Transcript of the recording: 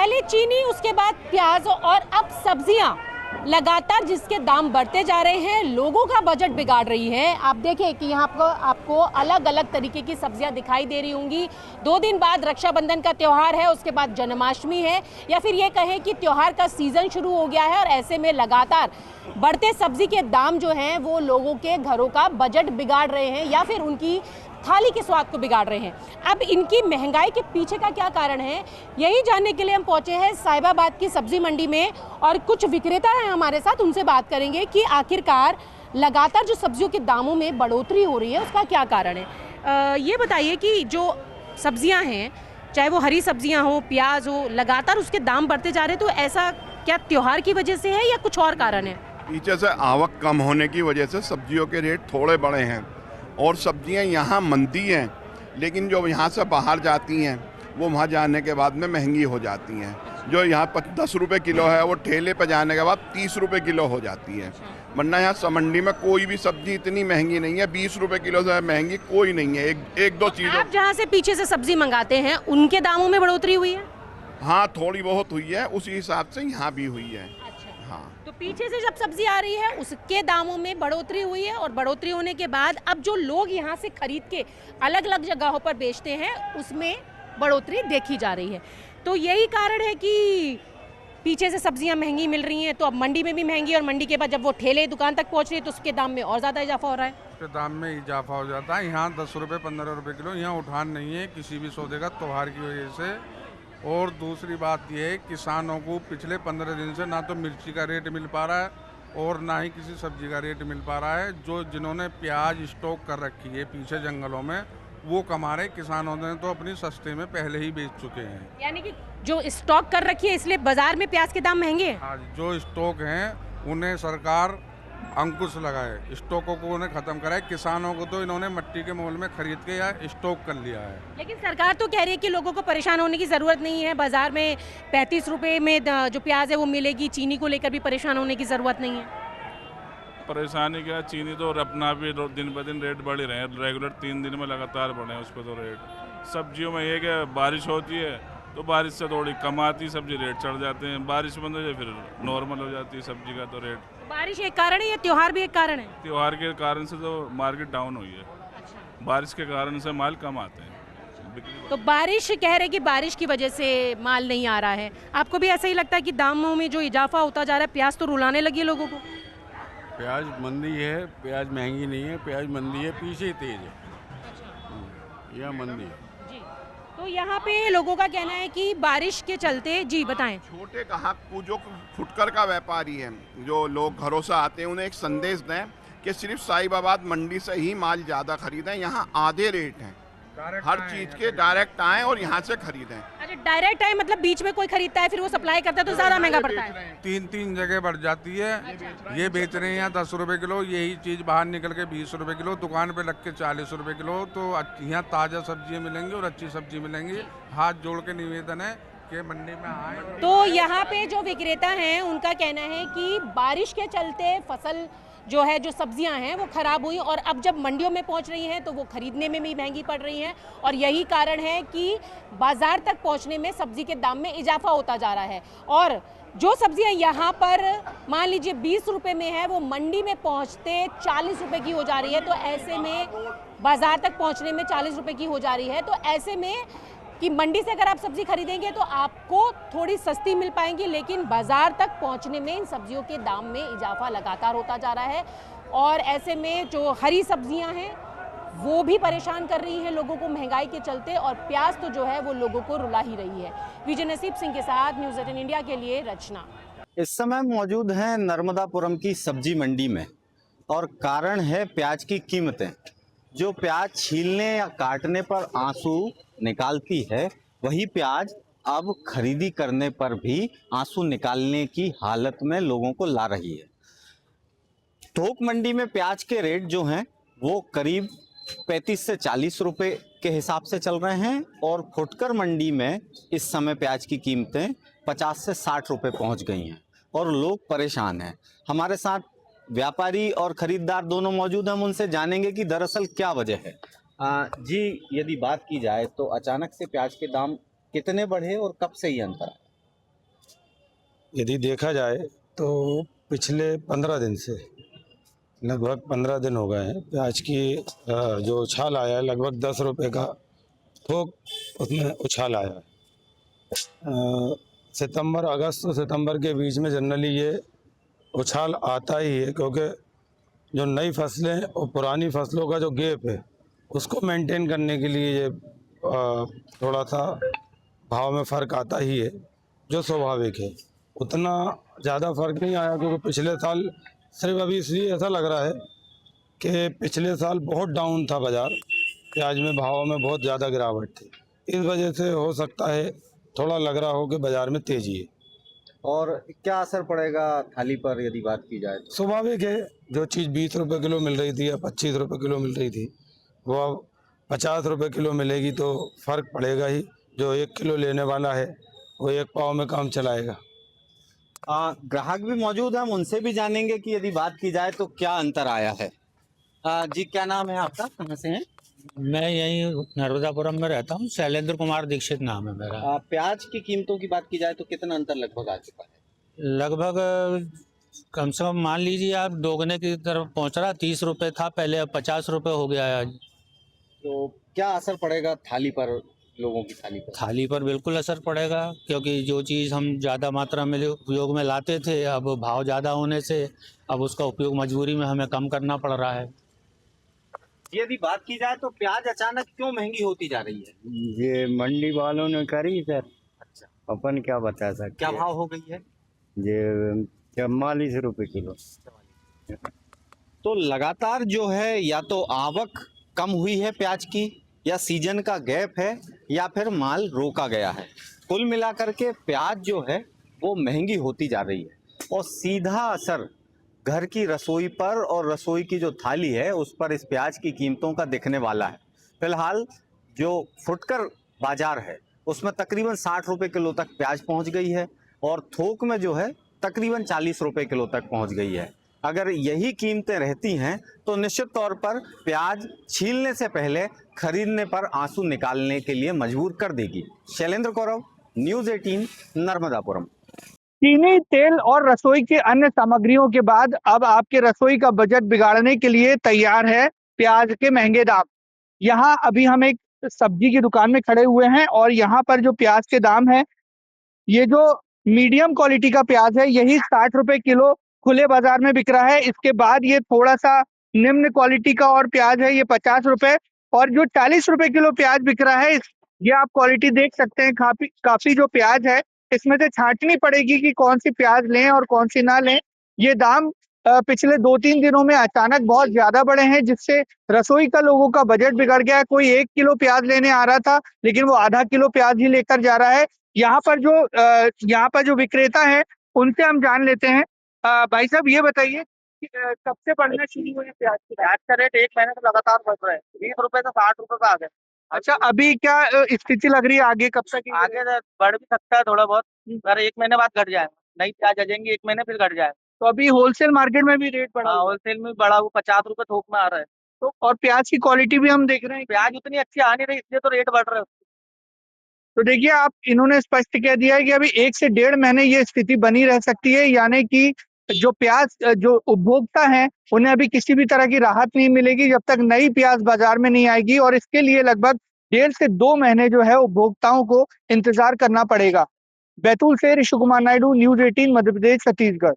पहले चीनी, उसके बाद प्याज और अब सब्जियां लगातार जिसके दाम बढ़ते जा रहे हैं, लोगों का बजट बिगाड़ रही है। आप देखें कि यहाँ आपको अलग अलग तरीके की सब्जियां दिखाई दे रही होंगी। 2 दिन बाद रक्षाबंधन का त्यौहार है, उसके बाद जन्माष्टमी है, या फिर ये कहें कि त्यौहार का सीजन शुरू हो गया है और ऐसे में लगातार बढ़ते सब्जी के दाम जो हैं वो लोगों के घरों का बजट बिगाड़ रहे हैं या फिर उनकी थाली के स्वाद को बिगाड़ रहे हैं। अब इनकी महंगाई के पीछे का क्या कारण है, यही जानने के लिए हम पहुंचे हैं साहिबाबाद की सब्जी मंडी में और कुछ विक्रेता हैं हमारे साथ, उनसे बात करेंगे कि आखिरकार लगातार जो सब्जियों के दामों में बढ़ोतरी हो रही है उसका क्या कारण है। ये बताइए कि जो सब्जियां हैं, चाहे वो हरी सब्जियां हो, प्याज हो, लगातार उसके दाम बढ़ते जा रहे हैं, तो ऐसा क्या त्योहार की वजह से है या कुछ और कारण है? पीछे से आवक कम होने की वजह से सब्जियों के रेट थोड़े बढ़े हैं और सब्जियां यहाँ मंदी हैं, लेकिन जो यहाँ से बाहर जाती हैं वो वहाँ जाने के बाद में महंगी हो जाती हैं। जो यहाँ 10 रुपये किलो है वो ठेले पर जाने के बाद 30 रुपये किलो हो जाती है। वरना यहाँ मंडी में कोई भी सब्जी इतनी महंगी नहीं है, 20 रुपये किलो से महंगी कोई नहीं है। एक दो चीज़ आप जहाँ से पीछे से सब्जी मंगाते हैं उनके दामों में बढ़ोतरी हुई है? हाँ, थोड़ी बहुत हुई है, उसी हिसाब से यहाँ भी हुई है। हाँ, तो पीछे से जब सब्जी आ रही है उसके दामों में बढ़ोतरी हुई है और बढ़ोतरी होने के बाद अब जो लोग यहाँ से खरीद के अलग अलग जगहों पर बेचते हैं उसमें बढ़ोतरी देखी जा रही है। तो यही कारण है कि पीछे से सब्जियां महंगी मिल रही हैं, तो अब मंडी में भी महंगी और मंडी के बाद जब वो ठेले दुकान तक पहुँच रही है तो उसके दाम में और ज़्यादा इजाफा हो रहा है। उसके दाम में इजाफा हो जाता है। यहाँ 10 रुपये 15 रुपये किलो यहाँ उठान नहीं है किसी भी सौदे का त्योहार की वजह से। और दूसरी बात यह है, किसानों को पिछले 15 दिन से ना तो मिर्ची का रेट मिल पा रहा है और ना ही किसी सब्जी का रेट मिल पा रहा है। जो जिन्होंने प्याज स्टॉक कर रखी है पीछे जंगलों में, वो कमा रहे, किसानों ने तो अपनी सस्ते में पहले ही बेच चुके हैं। यानी कि जो स्टॉक कर रखी है इसलिए बाजार में प्याज के दाम महंगे हैं। आज जो स्टॉक हैं उन्हें सरकार अंकुश लगाए, स्टॉकों को उन्हें खत्म कराए। किसानों को तो इन्होंने मिट्टी के मोल में खरीद के या स्टॉक कर लिया है। लेकिन सरकार तो कह रही है कि लोगों को परेशान होने की ज़रूरत नहीं है, बाजार में 35 रुपए में जो प्याज है वो मिलेगी, चीनी को लेकर भी परेशान होने की ज़रूरत नहीं है। परेशानी क्या, चीनी तो अपना भी दिन ब दिन रेट बढ़ ही रहे हैं, रेगुलर 3 दिन में लगातार बढ़े हैं उस पर तो रेट। सब्जियों में ये कि बारिश होती है तो बारिश से थोड़ी कम आती सब्जी, रेट चढ़ जाते हैं। बारिश बंद हो जाए फिर नॉर्मल हो जाती है सब्जी का तो रेट। बारिश एक कारण है या त्योहार भी एक कारण है? त्योहार के कारण से तो मार्केट डाउन हुई है। बारिश के कारण से माल कम आते हैं। तो बारिश कह रहे कि बारिश की वजह से माल नहीं आ रहा है, आपको भी ऐसा ही लगता है कि दामों में जो इजाफा होता जा रहा है, प्याज तो रुलाने लगी है लोगों को? प्याज मंदी है, प्याज महंगी नहीं है, प्याज मंदी है, पीछे ही तेज है। यह मंदी है जी। तो यहाँ पे लोगों का कहना है कि बारिश के चलते, जी बताएं। छोटे ग्राहक को, जो फुटकर का व्यापारी है, जो लोग घरों से आते हैं, उन्हें एक संदेश दें कि सिर्फ साहिबाबाद मंडी से ही माल ज़्यादा खरीदें। यहाँ आधे रेट हैं, हर चीज़ के डायरेक्ट आएँ और यहाँ से खरीदें। अच्छा, डायरेक्ट आए मतलब बीच में कोई खरीदता है फिर वो सप्लाई करता है तो ज़्यादा महंगा पड़ता है। 3 जगह बढ़ जाती है। ये बेच रहे हैं यहाँ 10 रुपये किलो, यही चीज़ बाहर निकल के 20 रुपये किलो, दुकान पे लग के 40 रुपये किलो। तो यहाँ ताज़ा सब्जियाँ मिलेंगी और अच्छी सब्जी मिलेंगी। हाथ जोड़ के निवेदन है कि मंडी में आए। तो यहाँ पे जो विक्रेता हैं उनका कहना है कि बारिश के चलते फसल जो है, जो सब्जियां हैं वो खराब हुई और अब जब मंडियों में पहुंच रही हैं तो वो खरीदने में भी महंगी पड़ रही हैं और यही कारण है कि बाजार तक पहुंचने में सब्जी के दाम में इजाफा होता जा रहा है। और जो सब्जियां यहाँ पर मान लीजिए 20 रुपए में है, वो मंडी में पहुंचते 40 रुपए की हो जा रही है। तो ऐसे में बाजार तक पहुंचने में 40 रुपए की हो जा रही है। तो ऐसे में कि मंडी से अगर आप सब्जी खरीदेंगे तो आपको थोड़ी सस्ती मिल पाएंगी, लेकिन बाजार तक पहुंचने में इन सब्जियों के दाम में इजाफा लगातार होता जा रहा है। और ऐसे में जो हरी सब्जियां हैं वो भी परेशान कर रही हैं लोगों को महंगाई के चलते, और प्याज तो जो है वो लोगों को रुला ही रही है। विजय नसीब सिंह के साथ न्यूज़ 18 इंडिया के लिए रचना। इस समय मौजूद हैं नर्मदापुरम की सब्जी मंडी में और कारण है प्याज की कीमतें। जो प्याज छीलने या काटने पर आंसू निकालती है, वही प्याज अब खरीदी करने पर भी आंसू निकालने की हालत में लोगों को ला रही है। थोक मंडी में प्याज के रेट जो हैं वो करीब 35 से 40 रुपए के हिसाब से चल रहे हैं और फुटकर मंडी में इस समय प्याज की कीमतें 50 से 60 रुपए पहुंच गई हैं और लोग परेशान हैं। हमारे साथ व्यापारी और खरीदार दोनों मौजूद हैं, हम उनसे जानेंगे कि दरअसल क्या वजह है। जी, यदि बात की जाए तो अचानक से प्याज के दाम कितने बढ़े और कब से ये अंतर है? यदि देखा जाए तो पिछले 15 दिन से लगभग 15 दिन हो गए हैं प्याज की जो उछाल आया है लगभग 10 रुपए का थोक उसमें उछाल आया है। सितंबर अगस्त और सितंबर के बीच में जनरली ये उछाल आता ही है, क्योंकि जो नई फसलें और पुरानी फसलों का जो गैप है उसको मेंटेन करने के लिए ये थोड़ा सा भाव में फ़र्क आता ही है, जो स्वाभाविक है। उतना ज़्यादा फर्क नहीं आया, क्योंकि पिछले साल सिर्फ अभी इसलिए ऐसा लग रहा है कि पिछले साल बहुत डाउन था बाज़ार, प्याज में भाव में बहुत ज़्यादा गिरावट थी, इस वजह से हो सकता है थोड़ा लग रहा हो कि बाज़ार में तेज़ी है। और क्या असर पड़ेगा थाली पर यदि बात की जाए तो? स्वाभाविक है, जो चीज़ 20 रुपये किलो मिल रही थी या 25 रुपये किलो मिल रही थी वो अब 50 रुपये किलो मिलेगी तो फ़र्क पड़ेगा ही। जो 1 किलो लेने वाला है वो 1 पाव में काम चलाएगा। ग्राहक भी मौजूद है, हम उनसे भी जानेंगे कि यदि बात की जाए तो क्या अंतर आया है। जी, क्या नाम है आपका, कहाँ से हैं? मैं यहीं नर्मदापुरम में रहता हूँ। शैलेंद्र कुमार दीक्षित नाम है मेरा। प्याज की कीमतों की बात की जाए तो कितना अंतर लगभग आ चुका है? लगभग कम से कम मान लीजिए आप दोगुने की तरफ पहुँच रहा। 30 रुपये था पहले, अब 50 रुपये हो गया है आज। तो क्या असर पड़ेगा थाली पर, लोगों की थाली पर? थाली पर बिल्कुल असर पड़ेगा, क्योंकि जो चीज़ हम ज़्यादा मात्रा में उपयोग में लाते थे, अब भाव ज़्यादा होने से अब उसका उपयोग मजबूरी में हमें कम करना पड़ रहा है। यदि बात की जाए तो प्याज अचानक क्यों महंगी होती जा रही है? ये मंडी वालों ने करी सर। अच्छा, अपन क्या बता सकते क्या हैं? भाव हो गई है? ये 44 रुपए किलो। तो लगातार जो है या तो आवक कम हुई है प्याज की, या सीजन का गैप है, या फिर माल रोका गया है। कुल मिलाकर के प्याज जो है वो महंगी होती जा रही है और सीधा असर घर की रसोई पर और रसोई की जो थाली है उस पर इस प्याज की कीमतों का दिखने वाला है। फिलहाल जो फुटकर बाजार है उसमें तकरीबन 60 रुपये किलो तक प्याज पहुंच गई है और थोक में जो है तकरीबन 40 रुपये किलो तक पहुंच गई है। अगर यही कीमतें रहती हैं तो निश्चित तौर पर प्याज छीलने से पहले खरीदने पर आंसू निकालने के लिए मजबूर कर देगी। शैलेंद्र कौरव, न्यूज़ 18, नर्मदापुरम। चीनी, तेल और रसोई के अन्य सामग्रियों के बाद अब आपके रसोई का बजट बिगाड़ने के लिए तैयार है प्याज के महंगे दाम। यहाँ अभी हम एक सब्जी की दुकान में खड़े हुए हैं और यहाँ पर जो प्याज के दाम है, ये जो मीडियम क्वालिटी का प्याज है यही 60 रुपए किलो खुले बाजार में बिक रहा है। इसके बाद ये थोड़ा सा निम्न क्वालिटी का और प्याज है, ये 50 रुपए, और जो 40 रुपए किलो प्याज बिक रहा है ये आप क्वालिटी देख सकते हैं। काफी जो प्याज है इसमें से छांटनी पड़ेगी कि कौन सी प्याज लें और कौन सी ना लें। ये दाम पिछले 2-3 दिनों में अचानक बहुत ज्यादा बढ़े हैं, जिससे रसोई का लोगों का बजट बिगड़ गया है। कोई 1 किलो प्याज लेने आ रहा था लेकिन वो आधा किलो प्याज ही लेकर जा रहा है। यहाँ पर जो विक्रेता है उनसे हम जान लेते हैं। भाई साहब, ये बताइए कि कब से बढ़ना शुरू हुई है प्याज की? प्याज का रेट 1 महीने से लगातार बढ़ रहा है, 20 रुपए से 60 रुपए पे आ गए। अच्छा, अभी क्या स्थिति लग रही है आगे कब तक? आगे बढ़ भी सकता है थोड़ा बहुत, पर 1 महीने बाद घट जाएगा। नई प्याज आ जाएंगी 1 महीने फिर घट जाएगा। तो अभी होलसेल मार्केट में भी रेट बढ़ा? हाँ, होलसेल में बढ़ा, वो 50 रुपए थोक में आ रहा है। तो और प्याज की क्वालिटी भी हम देख रहे हैं, प्याज उतनी अच्छी आ नहीं रही, इसलिए तो रेट बढ़ रहा है। तो देखिए, आप इन्होंने स्पष्ट कह दिया है कि अभी 1 से 1.5 महीने ये स्थिति बनी रह सकती है, यानी कि जो प्याज जो उपभोक्ता हैं उन्हें अभी किसी भी तरह की राहत नहीं मिलेगी जब तक नई प्याज बाजार में नहीं आएगी, और इसके लिए लगभग 1.5 से 2 महीने जो है उपभोक्ताओं को इंतजार करना पड़ेगा। बैतूल से ऋषि कुमार नायडू, न्यूज़ 18, मध्य प्रदेश, छत्तीसगढ़।